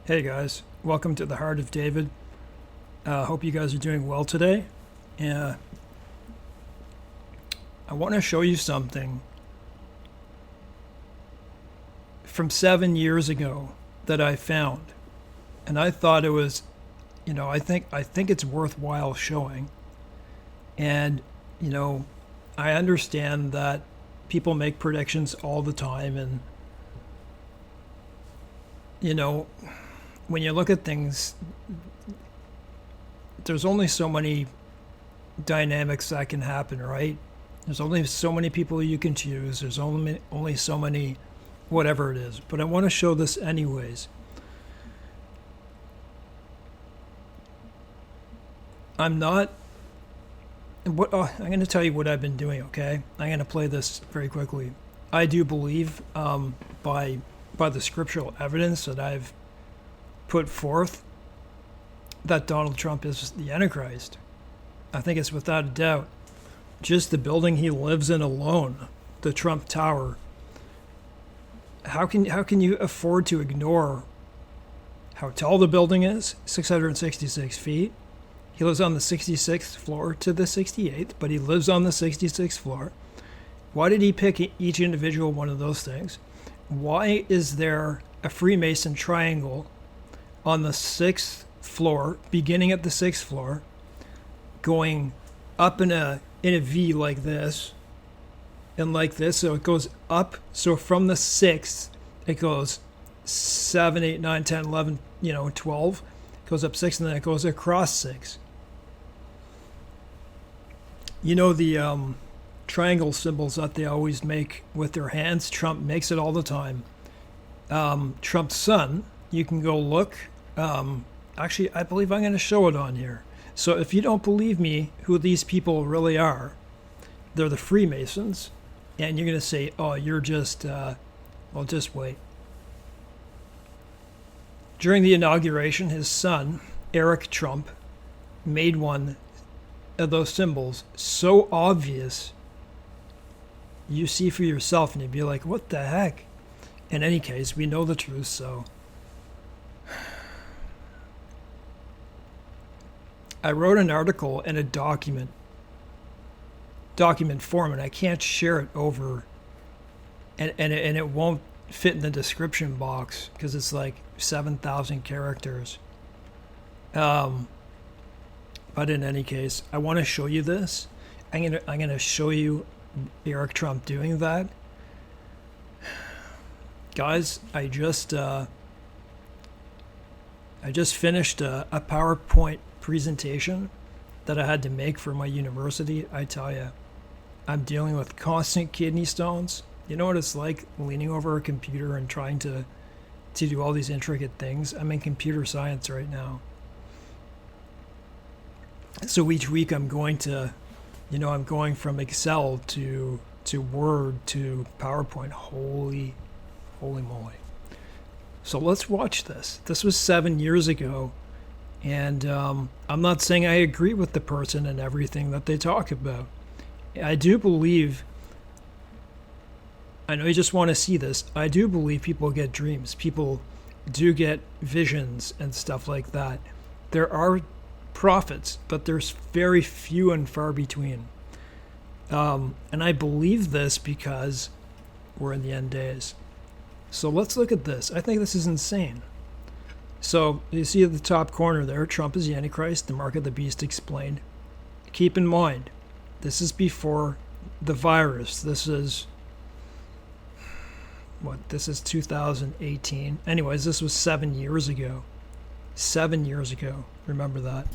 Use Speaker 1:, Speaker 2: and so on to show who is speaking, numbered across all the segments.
Speaker 1: Hey guys, welcome to the Heart of David. Hope you guys are doing well today. Uh, I want to show you something from 7 years ago that I found, and I thought it was, I think it's worthwhile showing. And you know, I understand that people make predictions all the time, and you know, when you look at things, there's only so many dynamics that can happen, right? There's only so many people you can choose. There's only so many whatever it is. But I want to show this anyways. I'm not I'm going to tell you what I've been doing, okay? I'm going to play this very quickly. I do believe by the scriptural evidence that I've put forth that Donald Trump is the Antichrist. I think it's without a doubt. Just the building he lives in alone, the Trump Tower. How can you afford to ignore how tall the building is? 666 feet. He lives on the 66th floor to the 68th, but he lives on the 66th floor. Why did he pick each individual one of those things? Why is there a Freemason triangle on the 6th floor, beginning at the 6th floor, going up in a V like this and like this? So it goes up. So from the 6th, it goes 7, 8, 9, 10, 11, 12. It goes up 6, and then it goes across 6. You know the triangle symbols that they always make with their hands? Trump makes it all the time. Trump's son, you can go look. Actually, I believe I'm going to show it on here. So if you don't believe me who these people really are, they're the Freemasons. And you're going to say, oh, you're just, well, just wait. During the inauguration, his son, Eric Trump, made one of those symbols so obvious you see for yourself and you'd be like, what the heck? In any case, we know the truth, so I wrote an article in a document form, and I can't share it over, and it won't fit in the description box because it's like 7,000 characters. But in any case, I want to show you this. I'm gonna show you Eric Trump doing that. Guys, I just finished a PowerPoint presentation that I had to make for my university. I tell you, I'm dealing with constant kidney stones. You know what it's like leaning over a computer and trying to do all these intricate things? I'm in computer science right now. So each week I'm going from Excel to Word to PowerPoint. Holy moly. So let's watch this. This was 7 years ago. And I'm not saying I agree with the person and everything that they talk about. I do believe, I know you just want to see this, I do believe people get dreams. People do get visions and stuff like that. There are prophets, but there's very few and far between. And I believe this because we're in the end days. So let's look at this. I think this is insane. So you see at the top corner there, Trump is the Antichrist, the mark of the beast explained. Keep in mind, this is before the virus. This is 2018. Anyways, this was 7 years ago. 7 years ago. Remember that.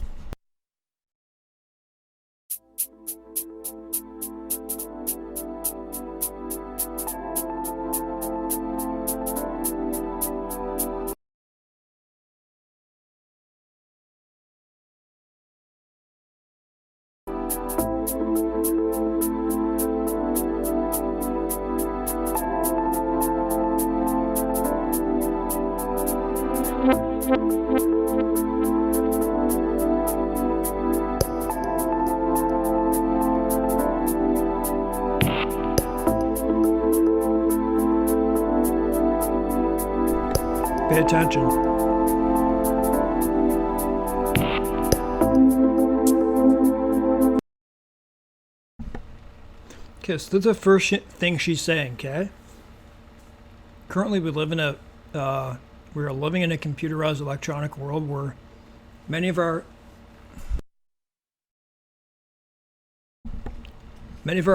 Speaker 1: Pay attention. Okay, so that's the first thing she's saying, okay? Currently, we are living in a computerized electronic world where many of our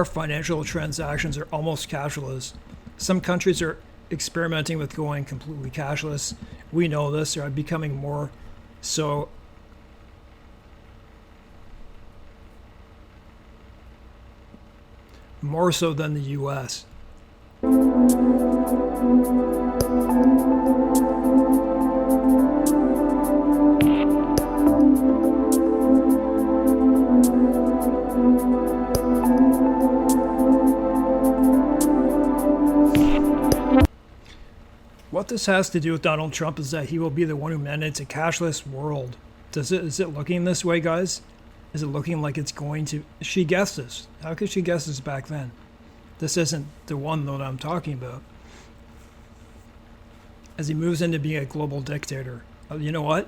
Speaker 1: financial transactions are almost cashless. Some countries are experimenting with going completely cashless. We know this, are becoming more so. More so than the US. What this has to do with Donald Trump is that he will be the one who mandates a cashless world. Is it looking this way, guys? Is it looking like it's going to? She guessed this. How could she guess this back then? This isn't the one that I'm talking about. As he moves into being a global dictator. You know what?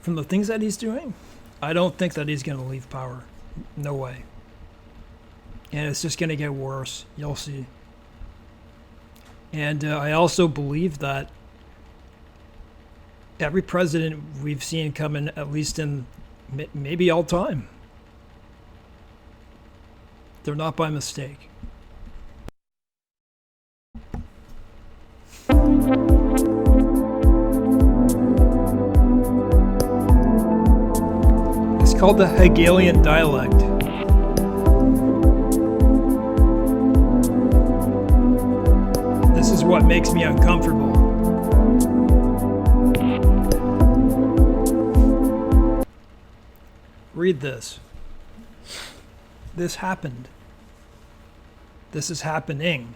Speaker 1: From the things that he's doing, I don't think that he's going to leave power. No way. And it's just going to get worse. You'll see. And I also believe that every president we've seen come in, at least in maybe all time, they're not by mistake. It's called the Hegelian dialect. This is what makes me uncomfortable. Read this. This happened. This is happening.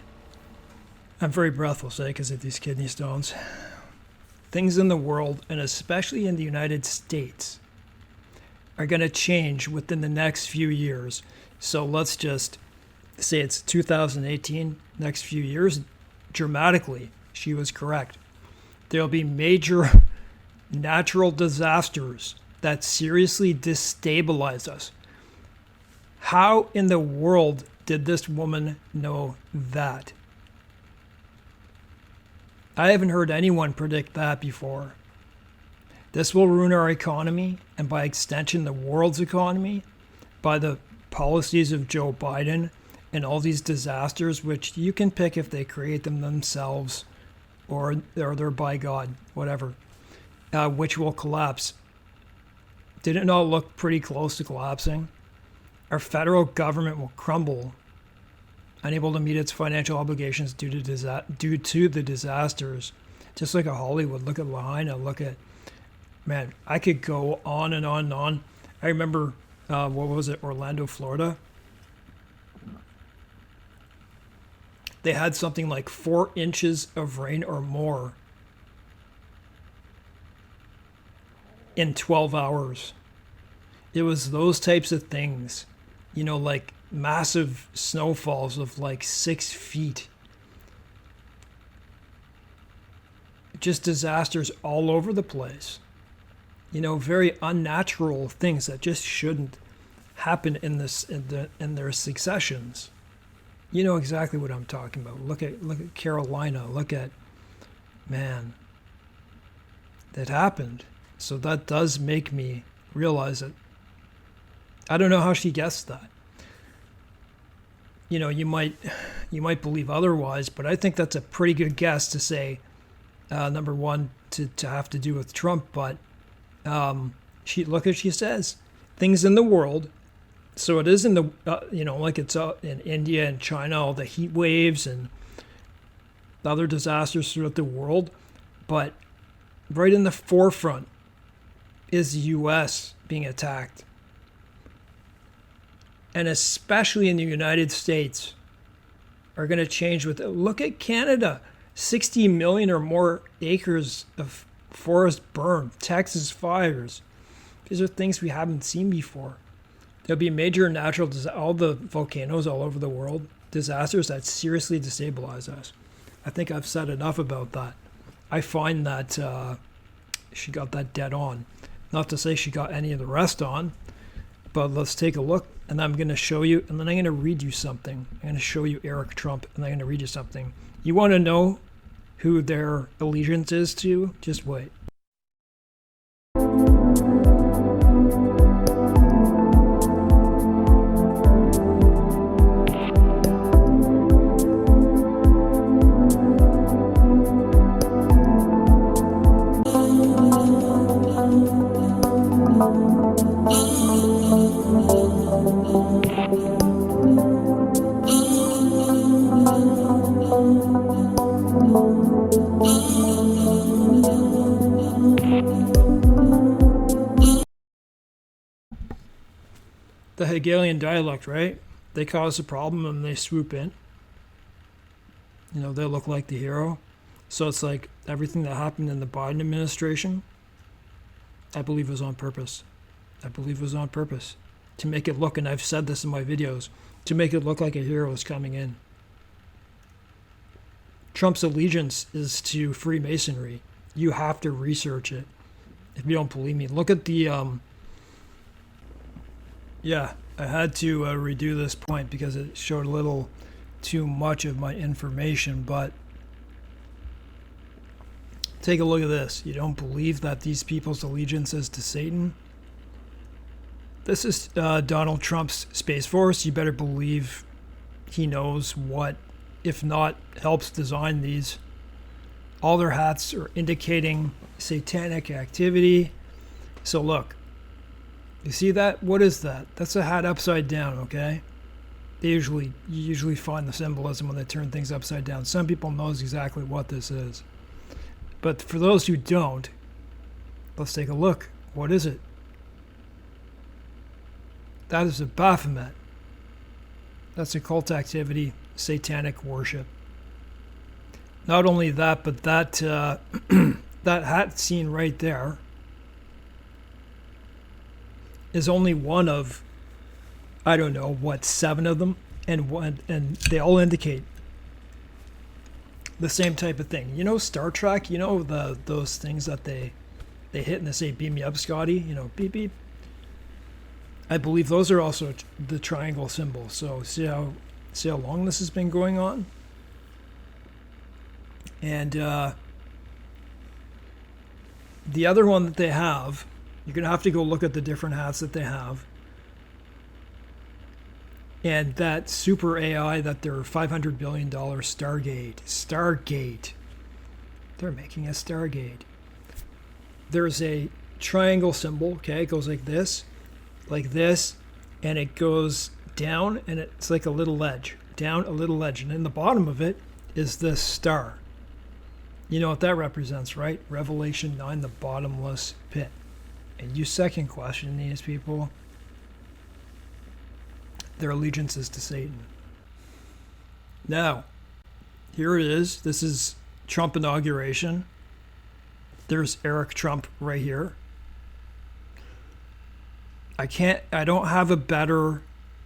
Speaker 1: I'm very breathless, because of these kidney stones. Things in the world, and especially in the United States, are going to change within the next few years. So let's just say it's 2018, next few years, dramatically. She was correct. There'll be major natural disasters that seriously destabilize us. How in the world did this woman know that? I haven't heard anyone predict that before. This will ruin our economy, and by extension, the world's economy, by the policies of Joe Biden and all these disasters, which you can pick if they create them themselves or they're by God, whatever, which will collapse. Did it not look pretty close to collapsing? Our federal government will crumble, unable to meet its financial obligations due to the disasters. Just like a Hollywood. Look at Lahaina. Look at, man, I could go on and on and on. I remember, what was it, Orlando, Florida? They had something like 4 inches of rain or more in 12 hours. It was those types of things, like massive snowfalls of like 6 feet. Just disasters all over the place. Very unnatural things that just shouldn't happen in their successions. You know exactly what I'm talking about. Look at Carolina. Look at, man, that happened. So that does make me realize it. I don't know how she guessed that. You might believe otherwise, but I think that's a pretty good guess to say, number one, to have to do with Trump. But look what she says. Things in the world. So it is in the, like it's in India and China, all the heat waves and other disasters throughout the world. But right in the forefront is the U.S. being attacked. And especially in the United States, are going to change with it. Look at Canada. 60 million or more acres of forest burned. Texas fires. These are things we haven't seen before. There'll be major natural all the volcanoes all over the world, disasters that seriously destabilize us. I think I've said enough about that. I find that she got that dead on. Not to say she got any of the rest on, but let's take a look and I'm going to show you, and then I'm going to read you something. I'm going to show you Eric Trump, and I'm going to read you something. You want to know who their allegiance is to? Just wait. The Hegelian dialect, right? They cause a problem and they swoop in. You know, they look like the hero. So it's like everything that happened in the Biden administration, I believe was on purpose. I believe it was on purpose. To make it look, and I've said this in my videos, to make it look like a hero is coming in. Trump's allegiance is to Freemasonry. You have to research it. If you don't believe me, look at the yeah, I had to redo this point because it showed a little too much of my information, but take a look at this. You don't believe that these people's allegiance is to Satan? This is Donald Trump's Space Force. You better believe he knows what, if not, helps design these. All their hats are indicating satanic activity. So look. You see that? What is that? That's a hat upside down, okay? You usually find the symbolism when they turn things upside down. Some people knows exactly what this is. But for those who don't, let's take a look. What is it? That is a Baphomet. That's occult activity, satanic worship. Not only that, but that that hat seen right there is only one of, I don't know, what, 7 of them, and they all indicate the same type of thing. You know, Star Trek. You know those things that they hit and they say, "Beam me up, Scotty." You know, beep beep. I believe those are also the triangle symbol. So see how long this has been going on, and the other one that they have. You're going to have to go look at the different hats that they have. And that super AI that they're $500 billion Stargate. They're making a Stargate. There's a triangle symbol, okay? It goes like this, and it goes down, and it's like a little ledge. Down a little ledge. And in the bottom of it is this star. You know what that represents, right? Revelation 9, the bottomless pit. And you second question these people, their allegiance is to Satan. Now, here it is. This is Trump inauguration. There's Eric Trump right here. I don't have a better,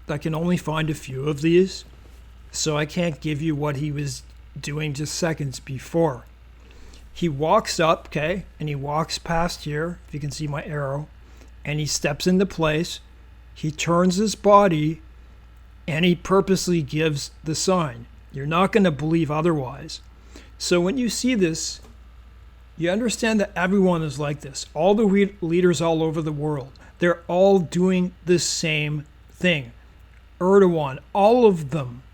Speaker 1: I can only find a few of these, so I can't give you what he was doing just seconds before. He walks up, okay, and he walks past here, if you can see my arrow, and he steps into place. He turns his body, and he purposely gives the sign. You're not going to believe otherwise. So when you see this, you understand that everyone is like this. All the leaders all over the world, they're all doing the same thing. Erdogan, all of them.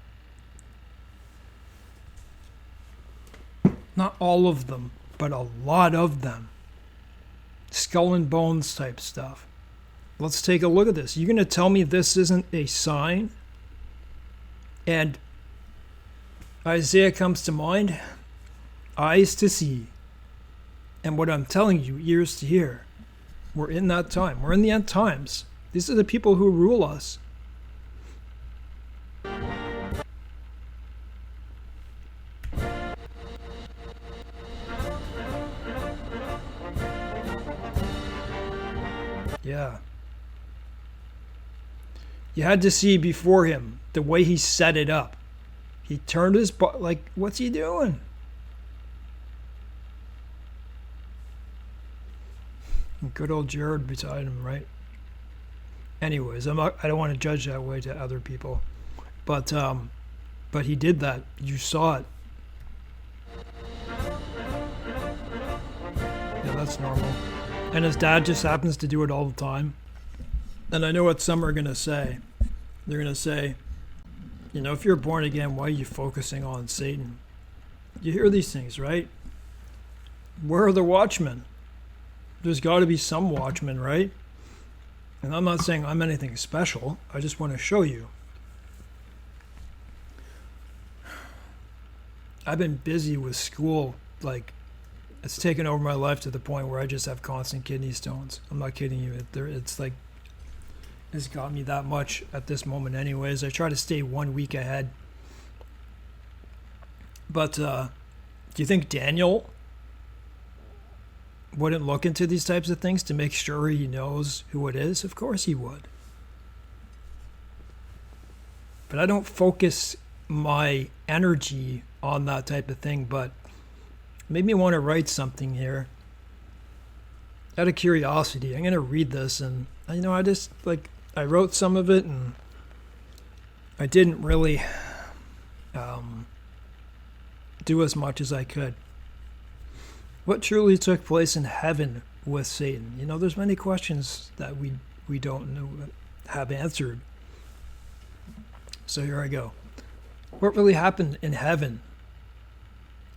Speaker 1: Not all of them, but a lot of them. Skull and bones type stuff. Let's take a look at this. You're going to tell me this isn't a sign? And Isaiah comes to mind. Eyes to see. And what I'm telling you, ears to hear. We're in that time. We're in the end times. These are the people who rule us. Yeah. You had to see before him the way he set it up. He turned his butt, like, what's he doing? And good old Jared beside him, right? Anyways, I don't want to judge that way to other people, but he did that. You saw it. Yeah, that's normal. And his dad just happens to do it all the time. And I know what some are gonna say. They're gonna say, if you're born again, why are you focusing on Satan? You hear these things, right? Where are the watchmen? There's got to be some watchmen, right? And I'm not saying I'm anything special. I just want to show you. I've been busy with school. Like, it's taken over my life to the point where I just have constant kidney stones. I'm not kidding you. It's like, it's got me that much at this moment anyways. I try to stay 1 week ahead. But do you think Daniel wouldn't look into these types of things to make sure he knows who it is? Of course he would. But I don't focus my energy on that type of thing, but it made me want to write something here. Out of curiosity, I'm going to read this, and I wrote some of it, and I didn't really do as much as I could. What truly took place in heaven with Satan? There's many questions that we don't know have answered. So here I go. What really happened in heaven?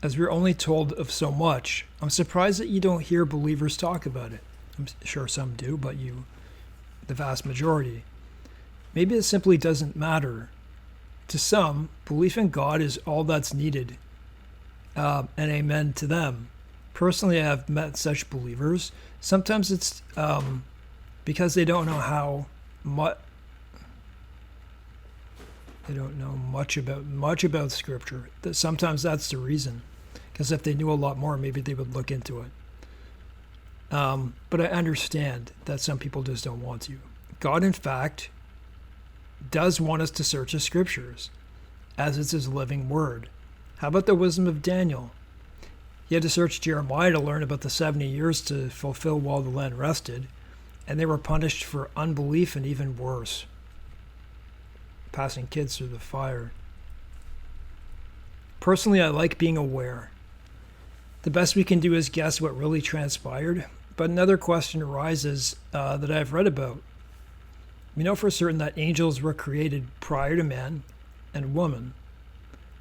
Speaker 1: As we're only told of so much, I'm surprised that you don't hear believers talk about it. I'm sure some do, but the vast majority. Maybe it simply doesn't matter. To some, belief in God is all that's needed. And amen to them. Personally, I have met such believers. Sometimes it's because they don't know they don't know much about Scripture. Sometimes that's the reason. Because if they knew a lot more, maybe they would look into it. But I understand that some people just don't want to. God, in fact, does want us to search the Scriptures, as it's His living Word. How about the wisdom of Daniel? He had to search Jeremiah to learn about the 70 years to fulfill while the land rested, and they were punished for unbelief and even worse, passing kids through the fire. Personally, I like being aware. The best we can do is guess what really transpired, but another question arises that I've read about. We know for certain that angels were created prior to man and woman.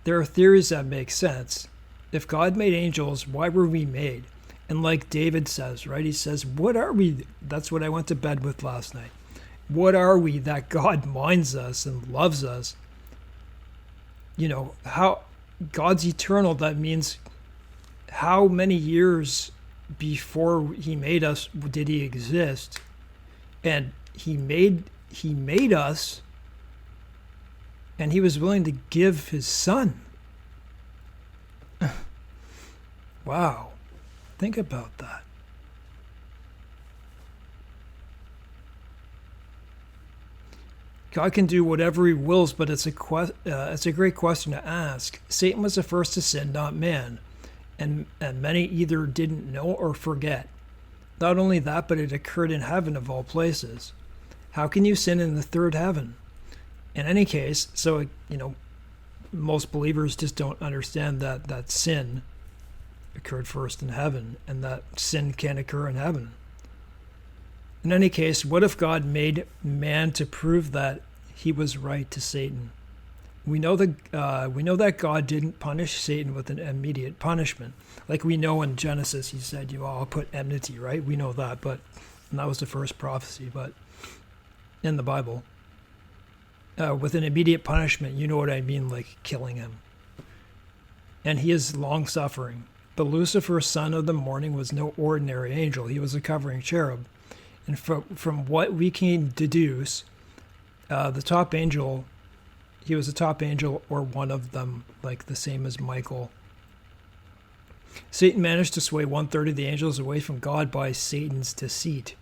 Speaker 1: There are theories that make sense. If God made angels, why were we made? And like David says, right? He says, what are we? That's what I went to bed with last night. What are we that God minds us and loves us? How God's eternal, that means how many years before He made us did He exist? And He made us, and He was willing to give His Son. Wow. Think about that. God can do whatever He wills, but it's a great question to ask. Satan was the first to sin, not man, and many either didn't know or forget. Not only that, but it occurred in heaven of all places. How can you sin in the third heaven? In any case, so most believers just don't understand that sin occurred first in heaven, and that sin can't occur in heaven. In any case, what if God made man to prove that He was right to Satan? We know that God didn't punish Satan with an immediate punishment. Like we know in Genesis, He said, I'll put enmity, right? We know that, and that was the first prophecy, but in the Bible. With an immediate punishment, you know what I mean, like killing him. And He is long-suffering. But Lucifer, son of the morning, was no ordinary angel. He was a covering cherub. And from what we can deduce, the top angel, he was a top angel or one of them, like the same as Michael. Satan managed to sway 1/3 of the angels away from God by Satan's deceit,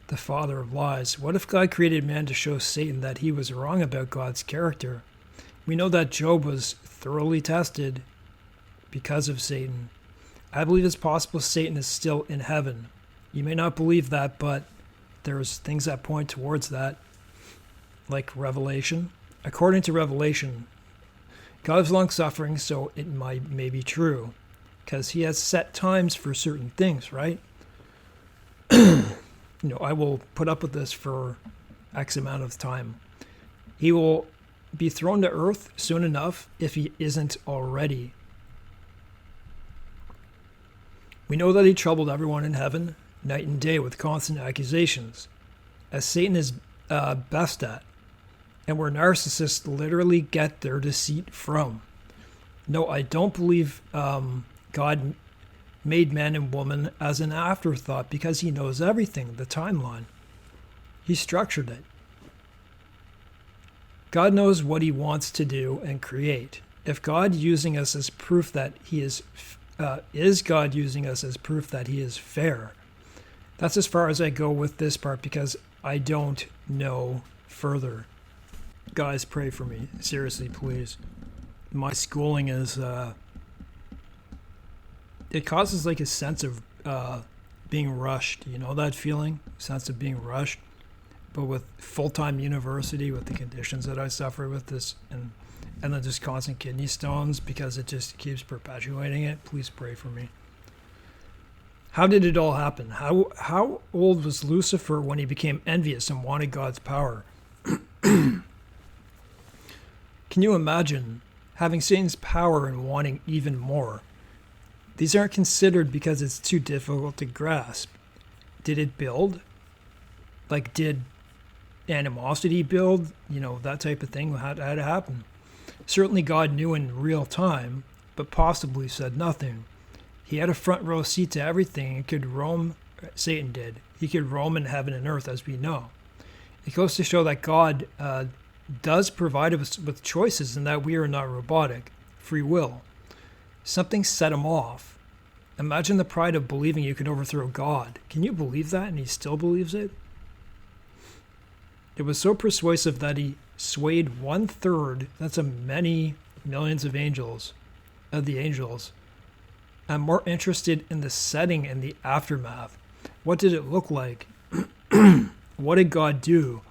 Speaker 1: the father of lies. What if God created man to show Satan that he was wrong about God's character? We know that Job was thoroughly tested because of Satan. I believe it's possible Satan is still in heaven. You may not believe that, but there's things that point towards that, like Revelation. According to Revelation, God is long-suffering, so it may be true, because he has set times for certain things, right? I will put up with this for X amount of time. He will be thrown to earth soon enough if he isn't already. We know that he troubled everyone in heaven, night and day, with constant accusations, as Satan is best at, and where narcissists literally get their deceit from. No, I don't believe God made man and woman as an afterthought because he knows everything, the timeline. He structured it. God knows what he wants to do and create. If God using us as proof that he is God using us as proof that he is fair? That's as far as I go with this part because I don't know further. Guys, pray for me. Seriously, please. My schooling is, it causes like a sense of being rushed. You know that feeling? Sense of being rushed? But with full-time university, with the conditions that I suffer with this, and then just constant kidney stones because it just keeps perpetuating it, please pray for me. How did it all happen? How old was Lucifer when he became envious and wanted God's power? Can you imagine having Satan's power and wanting even more? These aren't considered because it's too difficult to grasp. Did it build? Like, did animosity build? That type of thing had to happen. Certainly God knew in real time, but possibly said nothing. He had a front row seat to everything and could roam, Satan did. He could roam in heaven and earth, as we know. It goes to show that God does provide us with choices and that we are not robotic. Free will. Something set him off. Imagine the pride of believing you can overthrow God. Can you believe that? And he still believes it? It was so persuasive that he swayed 1/3, that's a many millions of angels, I'm more interested in the setting and the aftermath. What did it look like? What did God do?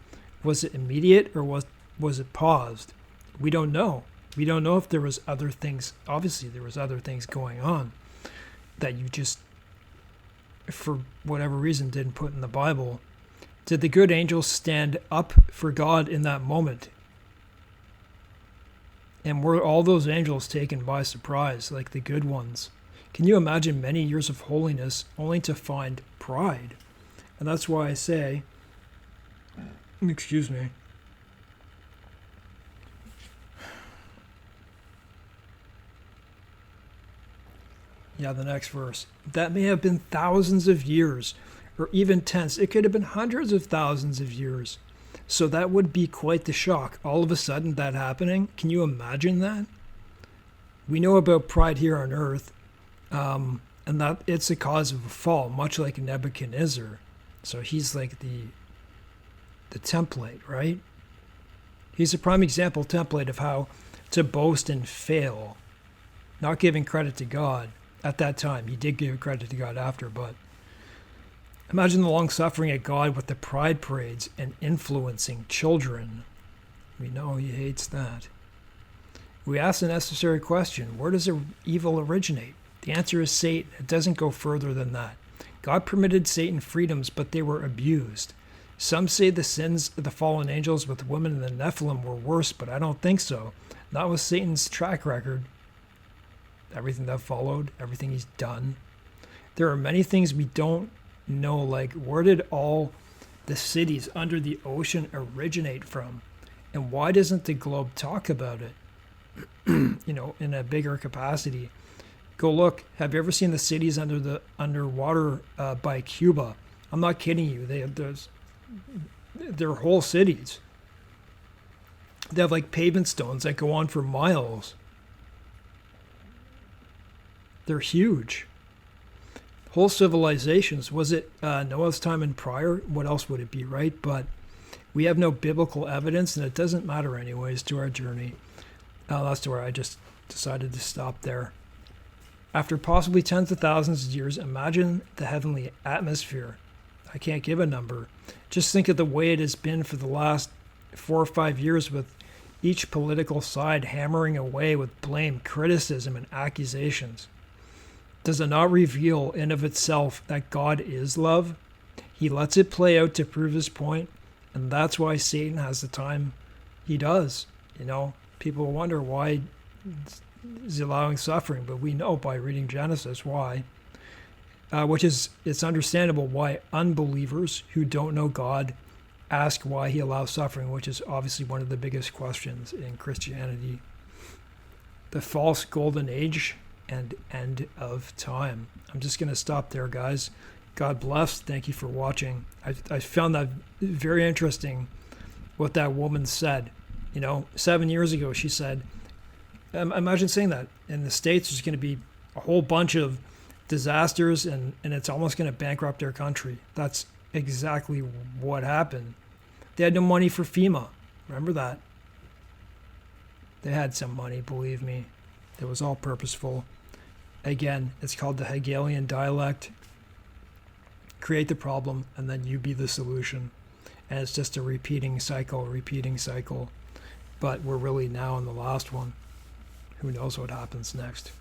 Speaker 1: Was it immediate or was it paused? We don't know. We don't know if there was other things. Obviously, there was other things going on that you just, for whatever reason, didn't put in the Bible. Did the good angels stand up for God in that moment? And were all those angels taken by surprise, like the good ones? Can you imagine many years of holiness only to find pride? And that's why I say, excuse me, yeah, the next verse. That may have been thousands of years, or even tens. It could have been hundreds of thousands of years. So that would be quite the shock. All of a sudden that happening. Can you imagine that? We know about pride here on earth, and that it's a cause of a fall, much like Nebuchadnezzar. So he's like the template, right? He's a prime example template of how to boast and fail, not giving credit to God at that time. He did give credit to God after, but imagine the long suffering at God with the pride parades and influencing children. We know he hates that. We ask the necessary question, where does evil originate? The answer is Satan. It doesn't go further than that. God permitted Satan freedoms, but they were abused. Some say the sins of the fallen angels with women and the Nephilim were worse, but I don't think so. Not with Satan's track record. Everything that followed, everything he's done. There are many things we don't know, like where did all the cities under the ocean originate from? And why doesn't the globe talk about it? In a bigger capacity. Go look. Have you ever seen the cities underwater by Cuba? I'm not kidding you. They're whole cities. They have like pavement stones that go on for miles. They're huge. Whole civilizations. Was it Noah's time and prior? What else would it be, right? But we have no biblical evidence, and it doesn't matter anyways to our journey. That's where I just decided to stop there. After possibly tens of thousands of years, imagine the heavenly atmosphere. I can't give a number. Just think of the way it has been for the last 4 or 5 years, with each political side hammering away with blame, criticism, and accusations. Does it not reveal in of itself that God is love? He lets it play out to prove his point, and that's why Satan has the time he does. You know, people wonder why he's allowing suffering, but we know by reading Genesis why. Which is, it's understandable why unbelievers who don't know God ask why he allows suffering, which is obviously one of the biggest questions in Christianity. The false golden age and end of time. I'm just going to stop there, guys. God bless. Thank you for watching. I found that very interesting what that woman said. You know, 7 years ago, she said, imagine saying that. In the States, there's going to be a whole bunch of disasters and it's almost going to bankrupt their country. That's exactly what happened. They had no money for FEMA. Remember that? They had some money, believe me. It was all purposeful. Again, it's called the Hegelian dialect. Create the problem, and then you be the solution. And it's just a repeating cycle. But we're really now in the last one. Who knows what happens next?